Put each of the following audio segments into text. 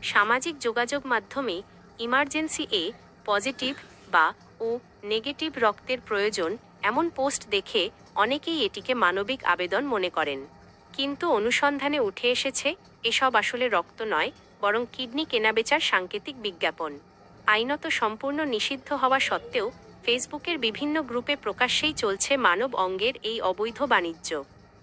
সামাজিক যোগাযোগ মাধ্যমে ইমার্জেন্সি পজিটিভ বা নেগেটিভ রক্তের প্রয়োজন এমন পোস্ট দেখে অনেকেই এটিকে মানবিক আবেদন মনে করেন। কিন্তু অনুসন্ধানে উঠে এসেছে এসব আসলে রক্ত নয়, বরং কিডনি কেনাবেচার সাংকেতিক বিজ্ঞাপন। আইনত সম্পূর্ণ নিষিদ্ধ হওয়া সত্ত্বেও ফেসবুকের বিভিন্ন গ্রুপে প্রকাশ্যেই চলছে মানব অঙ্গের এই অবৈধ বাণিজ্য।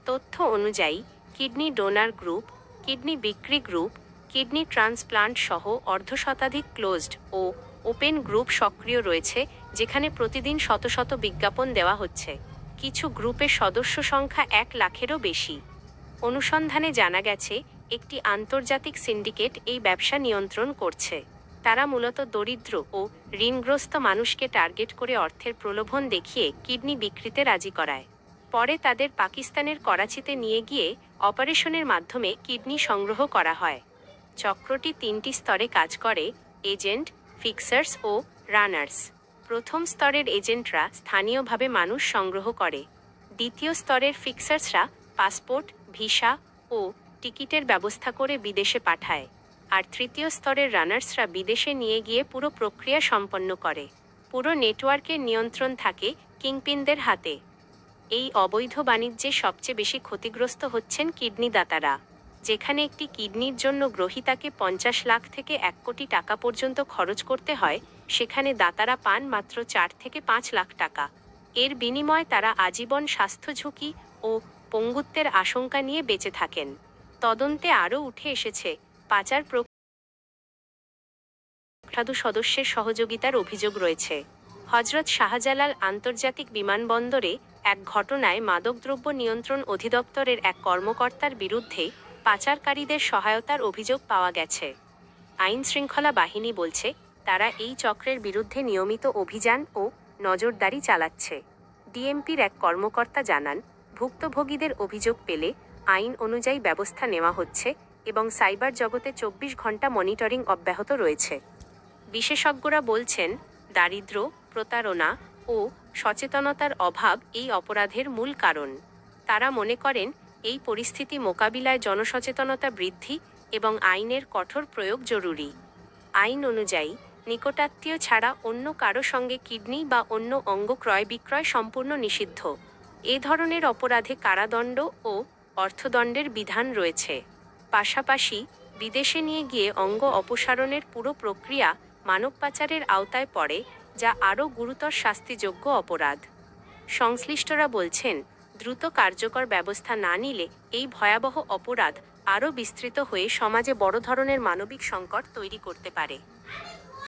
তথ্য অনুযায়ী কিডনি ডোনার গ্রুপ, কিডনি বিক্রি গ্রুপ, কিডনি ট্রান্সপ্লান্ট সহ অর্ধশতাধিক ক্লোজড ও ওপেন গ্রুপ সক্রিয় রয়েছে, যেখানে প্রতিদিন শত শত বিজ্ঞাপন দেওয়া হচ্ছে। কিছু গ্রুপের সদস্য সংখ্যা 1 লাখেরও বেশি। অনুসন্ধানে জানা গেছে একটি আন্তর্জাতিক সিন্ডিকেট এই ব্যবসা নিয়ন্ত্রণ করছে। তারা মূলত দরিদ্র ও ঋণগ্রস্ত মানুষকে টার্গেট করে অর্থের প্রলোভন দেখিয়ে কিডনি বিক্রিতে রাজি করায়। পরে তাদের পাকিস্তানের করাচিতে নিয়ে গিয়ে অপারেশনের মাধ্যমে কিডনি সংগ্রহ করা হয়। চক্রটি 3টি স্তরে কাজ করে: এজেন্ট, ফিক্সার্স ও রানার্স। প্রথম স্তরের এজেন্টরা স্থানীয়ভাবে মানুষ সংগ্রহ করে। দ্বিতীয় স্তরের ফিক্সার্সরা পাসপোর্ট, ভিসা ও টিকিটের ব্যবস্থা করে বিদেশে পাঠায়। আর তৃতীয় স্তরের রানার্সরা বিদেশে নিয়ে গিয়ে পুরো প্রক্রিয়া সম্পন্ন করে। পুরো নেটওয়ার্কের নিয়ন্ত্রণ থাকে কিংপিনদের হাতে। এই অবৈধ বাণিজ্যে সবচেয়ে বেশি ক্ষতিগ্রস্ত হচ্ছেন কিডনি দাতারা। যেখানে একটি কিডনির জন্য গ্রহীতাকে 50 লাখ থেকে 1 কোটি টাকা পর্যন্ত খরচ করতে হয়, সেখানে দাতারা পান মাত্র 4 থেকে 5 লাখ টাকা। এর বিনিময়ে তারা আজীবন স্বাস্থ্য ঝুঁকি ও পঙ্গুত্বের আশঙ্কা নিয়ে বেঁচে থাকেন। তদন্তে আরও উঠে এসেছে পাচার সাধু সদস্যের সহযোগিতার অভিযোগ রয়েছে। হজরত শাহজালাল আন্তর্জাতিক বিমানবন্দরে এক ঘটনায় মাদকদ্রব্য নিয়ন্ত্রণ অধিদপ্তরের এক কর্মকর্তার বিরুদ্ধে পাচারকারীদের সহায়তার অভিযোগ পাওয়া গেছে। আইন শৃঙ্খলা বাহিনী বলছে তারা এই চক্রের বিরুদ্ধে নিয়মিত অভিযান ও নজরদারি চালাচ্ছে। ডিএমপির এক কর্মকর্তা জানান, ভুক্তভোগীদের অভিযোগ পেলে আইন অনুযায়ী ব্যবস্থা নেওয়া হচ্ছে এবং সাইবার জগতে 24 ঘন্টা মনিটরিং অব্যাহত রয়েছে। বিশেষজ্ঞরা বলছেন, দারিদ্র্য, প্রতারণা ও সচেতনতার অভাব এই অপরাধের মূল কারণ। তারা মনে করেন এই পরিস্থিতি মোকাবিলায় জনসচেতনতা বৃদ্ধি এবং আইনের কঠোর প্রয়োগ জরুরি। আইন অনুযায়ী নিকটাত্মীয় ছাড়া অন্য কারো সঙ্গে কিডনি বা অন্য অঙ্গ ক্রয় বিক্রয় সম্পূর্ণ নিষিদ্ধ। এ ধরনের অপরাধে কারাদণ্ড ও অর্থদণ্ডের বিধান রয়েছে। পাশাপাশি বিদেশে নিয়ে গিয়ে অঙ্গ অপসারণের পুরো প্রক্রিয়া মানব পাচারের আওতায় পড়ে, যা আরও গুরুতর শাস্তিযোগ্য অপরাধ। সংশ্লিষ্টরা বলছেন, দ্রুত কার্যকর ব্যবস্থা না নিলে এই ভয়াবহ অপরাধ আরও বিস্তৃত হয়ে সমাজে বড় ধরনের মানবিক সংকট তৈরি করতে পারে।